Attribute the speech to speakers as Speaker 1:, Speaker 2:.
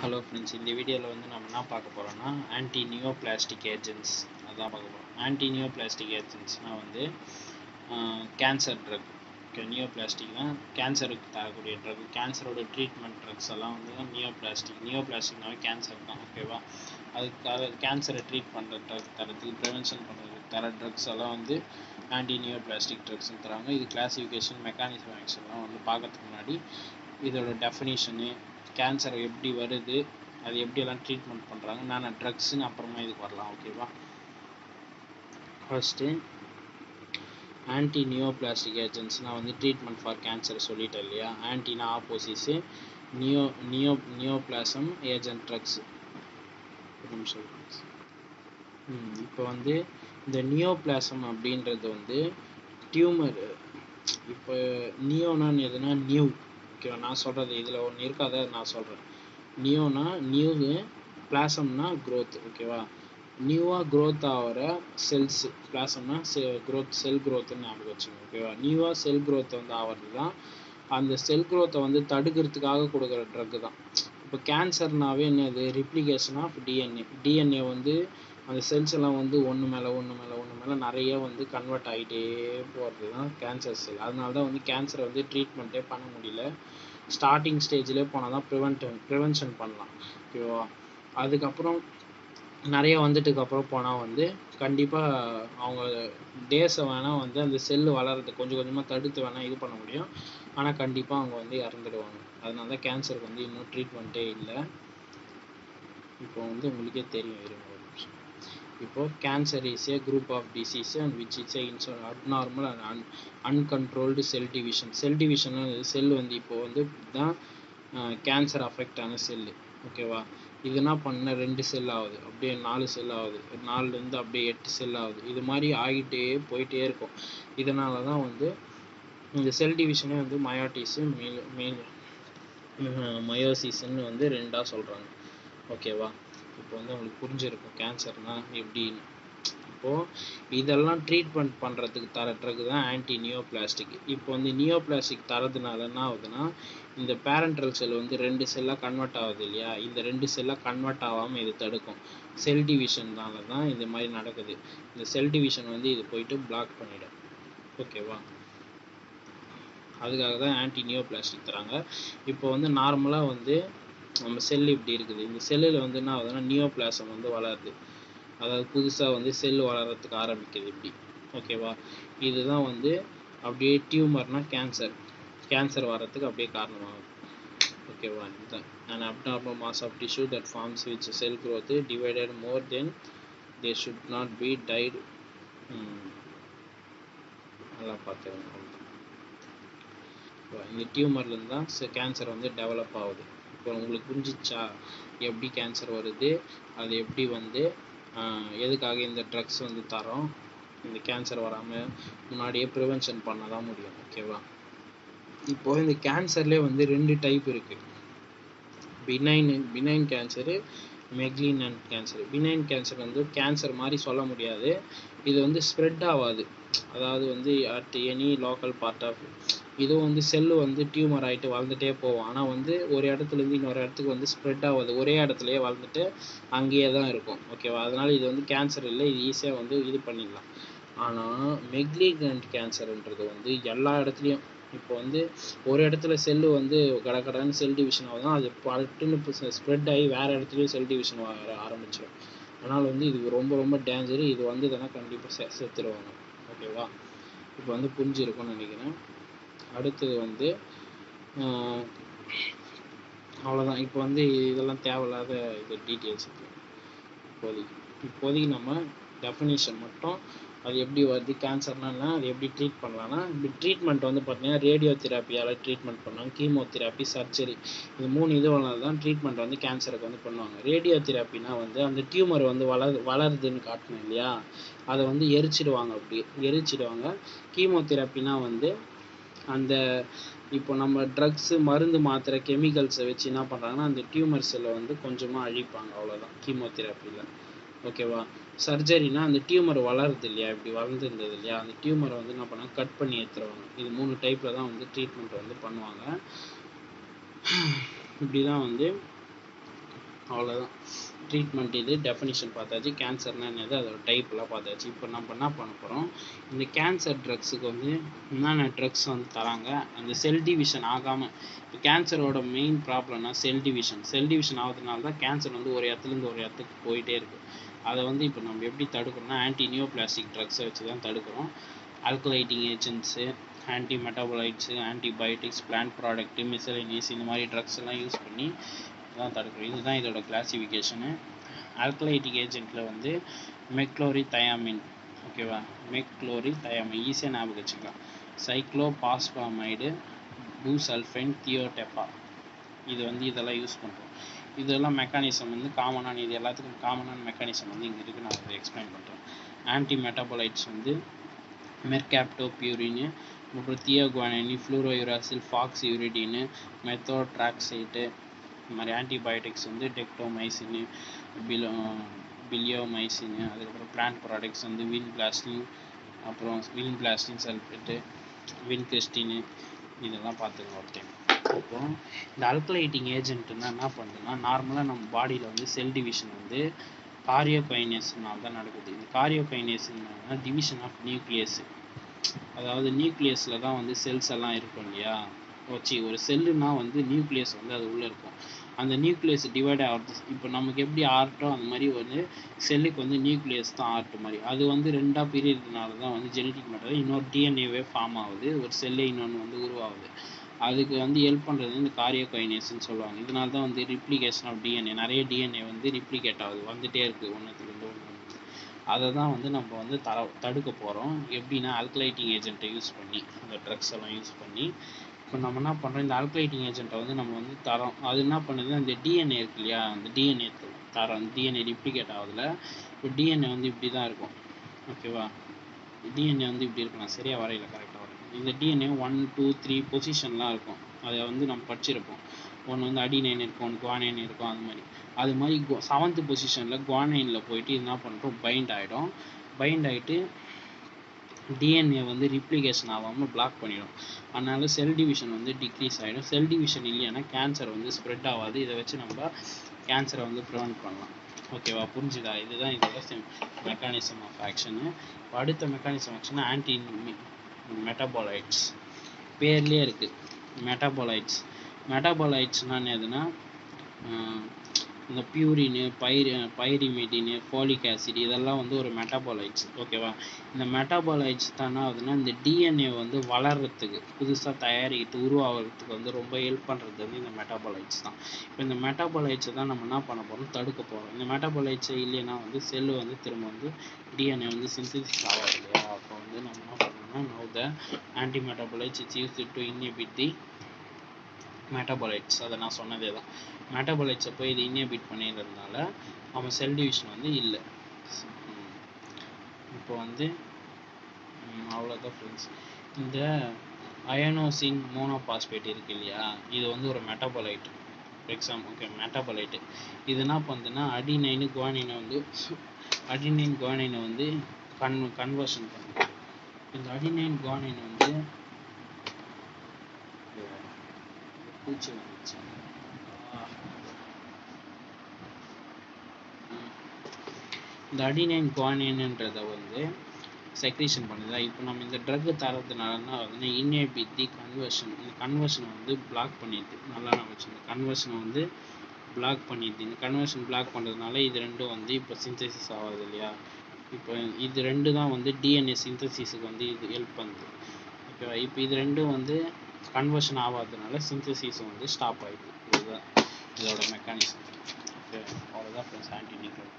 Speaker 1: Hello friends, இந்த வீடியோவில் வந்து நம்ம என்ன பார்க்க போகிறோம்னா ஆன்டி நியோபிளாஸ்டிக் ஏஜென்ட்ஸ் அதான் பார்க்க போகிறோம். ஆன்டி நியோபிளாஸ்டிக் ஏஜென்ட்ஸ்னால் வந்து கேன்சர் ட்ரக். நியோபிளாஸ்டிக் தான் கேன்சருக்கு தரக்கூடிய ட்ரக். கேன்சரோட ட்ரீட்மெண்ட் ட்ரக்ஸ் எல்லாம் வந்து நியோபிளாஸ்டிக்னாவே கேன்சர் தான். ஓகேவா, அதுக்காக கேன்சரை ட்ரீட் பண்ணுற ட்ரக் தரத்துக்கு ப்ரிவென்ஷன் பண்ணுறது தர ட்ரக்ஸ் எல்லாம் வந்து ஆன்டி நியோபிளாஸ்டிக் ட்ரக்ஸ்னு தராங்க. இது கிளாசிஃபிகேஷன், மெக்கானிசம் ஆக்ஷன்லாம் வந்து பார்க்கறதுக்கு முன்னாடி இதோட டெஃபினிஷனு, கேன்சர் எப்படி வருது, அது எப்படியெல்லாம் ட்ரீட்மெண்ட் பண்ணுறாங்க, நான் ட்ரக்ஸ்ன்னு அப்புறமா இதுக்கு வரலாம். ஓகேவா, ஃபஸ்ட்டு ஆன்டி நியோபிளாஸ்டிக் ஏஜென்ட்ஸ்னால் வந்து ட்ரீட்மெண்ட் ஃபார் கேன்சர் சொல்லிட்டேன் இல்லையா. ஆன்டினா ஆப்போசிட்ஸு, நியோபிளாசம் ஏஜென்ட் ட்ரக்ஸ். இப்போ வந்து இந்த நியோபிளாசம் அப்படின்றது வந்து டியூமர். இப்போ நியோனான்னு எதுனா நியூ. ஓகேவா, நான் சொல்கிறது இதில் ஒன்று இருக்காத நான் சொல்கிறேன். நியோனா நியூவு, பிளாசம்னா க்ரோத். ஓகேவா, நியூவாக க்ரோத் ஆகிற செல்ஸ், பிளாசம்னா செல் க்ரோத்துன்னு ஞாபகம் வச்சுக்கோங்க. ஓகேவா, நியூவாக செல் க்ரோத் வந்து ஆகிறது தான். அந்த செல் க்ரோத்தை வந்து தடுக்கிறதுக்காக கொடுக்குற ட்ரக்கு தான். இப்போ கேன்சர்னாவே என்னது, ரிப்ளிகேஷன் ஆஃப் டிஎன்ஏ வந்து அந்த செல்ஸ் எல்லாம் வந்து ஒன்று மேலே நிறைய வந்து கன்வெர்ட் ஆகிட்டே போகிறது தான் கேன்சர் செல். அதனால தான் வந்து கேன்சரை வந்து ட்ரீட்மெண்ட்டே பண்ண முடியல. ஸ்டார்டிங் ஸ்டேஜ்லேயே போனால் தான் ப்ரிவென்ஷன் பண்ணலாம். ஓகேவா, அதுக்கப்புறம் நிறைய வந்துட்டுக்கப்புறம் போனால் வந்து கண்டிப்பாக அவங்க டேஸை வேணால் வந்து அந்த செல்லு வளர்கிறது கொஞ்சம் கொஞ்சமாக தடுத்து வேணால் இது பண்ண முடியும். ஆனால் கண்டிப்பாக அவங்க வந்து இறந்துடுவாங்க. அதனால தான் கேன்சருக்கு வந்து இன்னும் ட்ரீட்மெண்ட்டே இல்லை. இப்போ வந்து உங்களுக்கே தெரியும், இருங்க ஒரு நிமிஷம். இப்போது cancer is a group of disease and which it's a abnormal and uncontrolled cell division. Cell division cell வந்து இப்போது வந்து தான் கேன்சர் அஃபெக்ட் ஆன செல்லு. ஓகேவா, இது என்ன பண்ண 2 செல் ஆகுது, அப்படியே 4 செல் ஆகுது, 4லேருந்து அப்படியே 8 செல் ஆகுது. இது மாதிரி ஆகிட்டே போயிட்டே இருக்கும். இதனால தான் வந்து இந்த செல் டிவிஷனே வந்து மயோட்டிஸு மயோசிஸ்ன்னு வந்து 2ஆக சொல்கிறாங்க. ஓகேவா, இப்போ வந்து உங்களுக்கு புரிஞ்சிருக்கும் கேன்சர்னால் எப்படின்னு. இப்போது இதெல்லாம் ட்ரீட்மெண்ட் பண்ணுறதுக்கு தர ட்ரக் தான் ஆன்டி நியோபிளாஸ்டிக். இப்போ வந்து நியோபிளாஸ்டிக் தரதுனால என்ன ஆகுதுன்னா, இந்த பேரண்ட்ரல் செல் வந்து 2 செல்லாக கன்வெர்ட் ஆகுது இல்லையா. இந்த 2 செல்லாக கன்வெர்ட் ஆகாமல் இது தடுக்கும். செல் டிவிஷன்னால தான் இந்த மாதிரி நடக்குது. இந்த செல் டிவிஷன் வந்து இது போயிட்டு பிளாக் பண்ணிடும். ஓகேவா, அதுக்காக தான் ஆன்டி நியோபிளாஸ்டிக் தராங்க. இப்போ வந்து நார்மலாக வந்து நம்ம செல் இப்படி இருக்குது. இந்த செல்லில் வந்து என்ன ஆகுதுன்னா நியோபிளாசம் வந்து வளருது. அதாவது புதுசாக வந்து செல் வளர்கிறதுக்கு ஆரம்பிக்குது இப்படி. ஓகேவா, இதுதான் வந்து அப்படியே டியூமர்னா கேன்சர் வர்றதுக்கு அப்படியே காரணமாகுது. ஓகேவா, இதுதான் an abnormal mass of tissue that forms which cell growth divided more than they should not be died. நல்லா பார்த்துருங்க. இந்த டியூமர்லேருந்து தான் கேன்சர் வந்து டெவலப் ஆகுது. இப்போ உங்களுக்கு புரிஞ்சிச்சா எப்படி கேன்சர் வருது, அது எப்படி வந்து எதுக்காக இந்த ட்ரக்ஸ் வந்து தரோம், இந்த கேன்சர் வராமல் முன்னாடியே ப்ரிவென்ஷன் பண்ண தான் முடியும். ஓகேவா, இப்போது இந்த கேன்சர்லேயே வந்து 2 டைப் இருக்குது. Benign cancer, malignant cancer. Benign cancer வந்து கேன்சர் மாதிரி சொல்ல முடியாது. இது வந்து ஸ்ப்ரெட் ஆகாது. அதாவது வந்து at any local part of இதுவும் வந்து செல்லு வந்து டியூமர் ஆகிட்டு வளர்ந்துட்டே போகும். ஆனால் வந்து ஒரு இடத்துலேருந்து இன்னொரு இடத்துக்கு வந்து ஸ்ப்ரெட் ஆகாது. ஒரே இடத்துலையே வளர்ந்துட்டு அங்கேயே தான் இருக்கும். ஓகேவா, அதனால் இது வந்து கேன்சர் இல்லை, இது ஈஸியாக வந்து இது பண்ணிடலாம். ஆனால் மெக்லினன்ட் கேன்சர்ன்றது வந்து எல்லா இடத்துலையும், இப்போ வந்து ஒரு இடத்துல செல்லு வந்து கடன்னு செல் டிவிஷன் ஆகுதுன்னா அது பட்டுன்னு ஸ்ப்ரெட் ஆகி வேறு இடத்துலையும் செல் டிவிஷன் வர ஆரம்பிச்சிடும். அதனால் வந்து இது ரொம்ப ரொம்ப டேஞ்சரு. இது வந்ததுன்னா கண்டிப்பாக செத்துருவாங்க. ஓகேவா, இப்போ வந்து புரிஞ்சிருக்கும்னு நினைக்கிறேன். அடுத்தது வந்து அவ்வளோதான். இப்போ வந்து இதெல்லாம் தேவையில்லாத இது டீட்டெயில்ஸ். இப்போதைக்கு நம்ம டெஃபினிஷன் மட்டும், அது எப்படி வருது, கேன்சர்னா அது எப்படி ட்ரீட் பண்ணலான்னா, இப்படி ட்ரீட்மெண்ட் வந்து பார்த்தீங்கன்னா ரேடியோ தெராப்பியால் ட்ரீட்மெண்ட் பண்ணுவாங்க, கீமோதெராப்பி, சர்ஜரி. இது 3 இதுவனால தான் ட்ரீட்மெண்ட் வந்து கேன்சருக்கு வந்து பண்ணுவாங்க. ரேடியோ தெராப்பினா வந்து அந்த டியூமர் வந்து வளருதுன்னு காட்டணும் இல்லையா, அதை வந்து எரிச்சிடுவாங்க. கீமோதெராப்பினா வந்து அந்த இப்போ நம்ம ட்ரக்ஸு, மருந்து, மாத்திரை, கெமிக்கல்ஸை வச்சு என்ன பண்ணுறாங்கன்னா அந்த டியூமர் செல்லை வந்து கொஞ்சமாக அழிப்பாங்க. அவ்வளோதான் கீமோதெராப்பியில். ஓகேவா, சர்ஜரினா அந்த டியூமர் வளருது இல்லையா, இப்படி வளர்ந்துருந்தது இல்லையா, அந்த டியூமரை வந்து என்ன பண்ணாங்க, கட் பண்ணி எடுத்துருவாங்க. இது 3 டைப்பில் தான் வந்து ட்ரீட்மெண்ட் வந்து பண்ணுவாங்க. இப்படி தான் வந்து அவ்வளோதான் ட்ரீட்மெண்ட். இது டெஃபினிஷன் பார்த்தாச்சு, கேன்சர்னா என்னது அதோட டைப்லாம் பார்த்தாச்சு. இப்போ நம்ம என்ன பண்ண போகிறோம், இந்த கேன்சர் ட்ரக்ஸுக்கு வந்து என்னென்ன ட்ரக்ஸ் வந்து தராங்க, அந்த செல் டிவிஷன் ஆகாமல். இப்போ கேன்சரோட மெயின் ப்ராப்ளம்னா செல் டிவிஷன் ஆகுறதுனால தான் கேன்சர் வந்து ஒரு இடத்துலேருந்து ஒரு இடத்துக்கு போயிட்டே இருக்குது. அதை வந்து இப்போ நம்ம எப்படி தடுக்கிறோம்னா ஆன்டி நியோபிளாஸ்டிக் ட்ரக்ஸை வச்சு தான் தடுக்கிறோம். Alkylating agents, anti metabolites, antibiotics, plant product, miscellaneous, இந்த மாதிரி ட்ரக்ஸ் எல்லாம் யூஸ் பண்ணி தான் தடுக்கிறோம். இதுதான் இதோட கிளாசிஃபிகேஷனு. ஆல்கலைட்டிக் ஏஜென்ட்டில் வந்து மெக்ளோரிதயாமின், ஓகேவா, மெக்ளோரிதயாமின் ஈஸியாக ஞாபகம் வச்சுக்கலாம். சைக்ளோபாஸ்பாமைடு, டூசல்ஃபைன், தியோடெப்பா, இது வந்து இதெல்லாம் யூஸ் பண்ணுறோம். இதெல்லாம் மெக்கானிசம் வந்து காமனான, இது எல்லாத்துக்கும் காமனான மெக்கானிசம் வந்து இங்கே இருக்குது, நான் அதை எக்ஸ்பிளைன் பண்ணுறேன். ஆன்டி மெட்டாபோலைட்ஸ் வந்து மெர்காப்டோபியூரின், அப்புறம் தியோகுவானின், ஃப்ளூரோயுராசில், ஃபாக்ஸ் யூரிடின், மெத்தோட்ராக்சைட்டு, இந்த மாதிரி ஆன்டிபயோட்டிக்ஸ் வந்து டெக்டோமைசின், பிலியோமைசின், அதுக்கப்புறம் பிளான்ட் ப்ராடக்ட்ஸ் வந்து வின்பிளாஸ்டின், அப்புறம் வின்பிளாஸ்டின் சல்ஃபேட்டு, வின்கிறிஸ்டின், இதெல்லாம் பார்த்துக்கணும் ஒரு டைம். இப்போ இந்த ஆல்கலைட்டிங் ஏஜென்ட்னா என்ன பண்ணுதுன்னா, நார்மலாக நம்ம பாடியில் வந்து செல் டிவிஷன் வந்து காரியோகைனேஸ்னால தான் நடக்குது. இந்த காரியோகைனேஸ்னா டிவிஷன் ஆஃப் நியூக்ளியஸ், அதாவது நியூக்ளியஸில் தான் வந்து செல்ஸ் எல்லாம் இருக்கும் இல்லையா. ஒரு செல்லுனா வந்து நியூக்ளியஸ் வந்து அது உள்ளே இருக்கும். அந்த நியூக்ளியஸ் டிவைட் ஆகிறது, இப்போ நமக்கு எப்படி ஆர்ட்டோ அந்த மாதிரி வந்து செல்லுக்கு வந்து நியூக்ளியஸ் தான் ஆர்ட் மாதிரி. அது வந்து ரெண்டாக பிரியறதுனால தான் வந்து ஜெனட்டிக் மேட்டர் இன்னொரு டிஎன்ஏவே ஃபார்ம் ஆகுது, ஒரு செல்லே இன்னொன்று வந்து உருவாகுது. அதுக்கு வந்து ஹெல்ப் பண்ணுறது இந்த காரியோகைனேஸ்ன்னு சொல்லுவாங்க. இதனால தான் வந்து ரிப்ளிகேஷன் ஆஃப் டிஎன்ஏ, நிறைய டிஎன்ஏ வந்து ரிப்ளிகேட் ஆகுது, வந்துகிட்டே இருக்குது ஒன்றுத்துலேருந்து ஒன்று. அதை தான் வந்து நம்ம வந்து தடுக்க போகிறோம். எப்படின்னா ஆல்கலைட்டிங் ஏஜென்ட்டை யூஸ் பண்ணி, அந்த ட்ரக்ஸ் எல்லாம் யூஸ் பண்ணி. இப்போ நம்ம என்ன பண்ணுறோம், இந்த ஆல்கலைட்டிங் ஏஜென்ட்டை வந்து நம்ம வந்து தரோம். அது என்ன பண்ணுது, அந்த டிஎன்ஏ இருக்கு இல்லையா, அந்த டிஎன்ஏ தரோம், டிஎன்ஏ ரிப்ளிகேட் ஆகுதுல. இப்போ டிஎன்ஏ வந்து இப்படி தான் இருக்கும், ஓகேவா. டிஎன்ஏ வந்து இப்படி இருக்கலாம், சரியாக வரையில கரெக்டாக வரும். இந்த டிஎன்ஏ 1, 2, 3 பொசிஷன்லாம் இருக்கும். அதை வந்து நம்ம படிச்சிருப்போம். ஒன்று வந்து அடினைன் இருக்கும், ஒன்று குவானைன் இருக்கும், அது மாதிரி. அது மாதிரி 7th பொசிஷனில் குவானைனில் போயிட்டு என்ன பண்ணுறோம், பைண்ட் ஆகிடும். பைண்ட் ஆகிட்டு டிஎன்ஏ வந்து ரிப்ளிகேஷன் ஆகாமல் பிளாக் பண்ணிடும். அதனால செல் டிவிஷன் வந்து டிக்ரீஸ் ஆகிடும். செல் டிவிஷன் இல்லைன்னா கேன்சர் வந்து ஸ்ப்ரெட் ஆகாது. இதை வச்சு நம்ம கேன்சரை வந்து ப்ரிவென்ட் பண்ணலாம். ஓகேவா, புரிஞ்சுதா? இதுதான் இதோட மெக்கானிசம் ஆஃப் ஆக்ஷனு. அடுத்த மெக்கானிசம் ஆக்ஷன் ஆன்டி மெட்டாபோலைட்ஸ். பேர்லேயே இருக்குது மெட்டாபோலைட்ஸ். மெட்டாபோலைட்ஸ்னால் எதுனா இந்த பியூரின், பைரிமிடின், ஃபோலிக் ஆசிட், இதெல்லாம் வந்து ஒரு மெட்டாபோலைட்ஸ், ஓகேவா. இந்த மெட்டாபோலைட்ஸ் தானே ஆகுதுன்னா இந்த டிஎன்ஏ வந்து வளர்கிறதுக்கு, புதுசாக தயாரிக்கிட்டு உருவாகிறதுக்கு வந்து ரொம்ப ஹெல்ப் பண்ணுறது வந்து இந்த மெட்டாபோலைட்ஸ் தான். இப்போ இந்த மெட்டாபோலைட்ஸை தான் நம்ம என்ன பண்ண போகிறோம், தடுக்க போகிறோம். இந்த மெட்டாபோலைட்ஸை இல்லைன்னா வந்து செல்லு வந்து திரும்ப வந்து டிஎன்ஏ வந்து சிந்தசிஸ் ஆகாது இல்லையா. அப்போ வந்து நம்ம என்ன பண்ணணும்னா, now the anti metabolites it's used to inhibit the metabolites. அதை நான் சொன்னதே தான். மெட்டாபோலைட்ஸை போய் இது இன்ஹிபிட் பண்ணிடுறதுனால நம்ம செல் டிவிஷன் வந்து இல்லை. இப்போ வந்து அவ்வளோதான் ஃப்ரெண்ட்ஸ். இந்த அயனோசின் மோனோபாஸ்பேட் இருக்கு இல்லையா, இது வந்து ஒரு மெட்டாபோலைட் எக்ஸாம், ஓகே, மெட்டாபோலைட்டு. இது என்ன பண்ணுதுன்னா அடினைன் குவானைனை வந்து கன்வர்ஷன் பண்ணுது. இந்த அடினைன் குவானைன் வந்து பூச்சி வந்துச்சு. இந்த அடினைன் குவானைன்ன்றதை வந்து செக்ரீஷன் பண்ணுதா. இப்போ நம்ம இந்த ட்ரக் தரதுனால வந்து இன்ஹிபிட் தி கன்வர்ஷன், இந்த கன்வர்ஷனை வந்து பிளாக் பண்ணிடுது. நல்லா நம்ம வச்சு இந்த கன்வர்ஷனை வந்து பிளாக் பண்ணிடுது. இந்த கன்வர்ஷன் பிளாக் பண்ணுறதுனால இது ரெண்டும் வந்து இப்போ சிந்தசிஸ் ஆகாது இல்லையா. இப்போ இது ரெண்டு தான் வந்து டிஎன்ஏ சிந்தசிஸுக்கு வந்து இது ஹெல்ப் பண்ணுது, ஓகேவா. இப்போ இது ரெண்டும் வந்து கன்வர்ஷன் ஆகாததுனால சிந்தசிஸ் வந்து ஸ்டாப் ஆகிடுது. இதுதான் இதோட மெக்கானிசம். ஓகே, அவ்வளோதான் ஃப்ரெண்ட்ஸ் ஆன்டி நியூக்ளியர்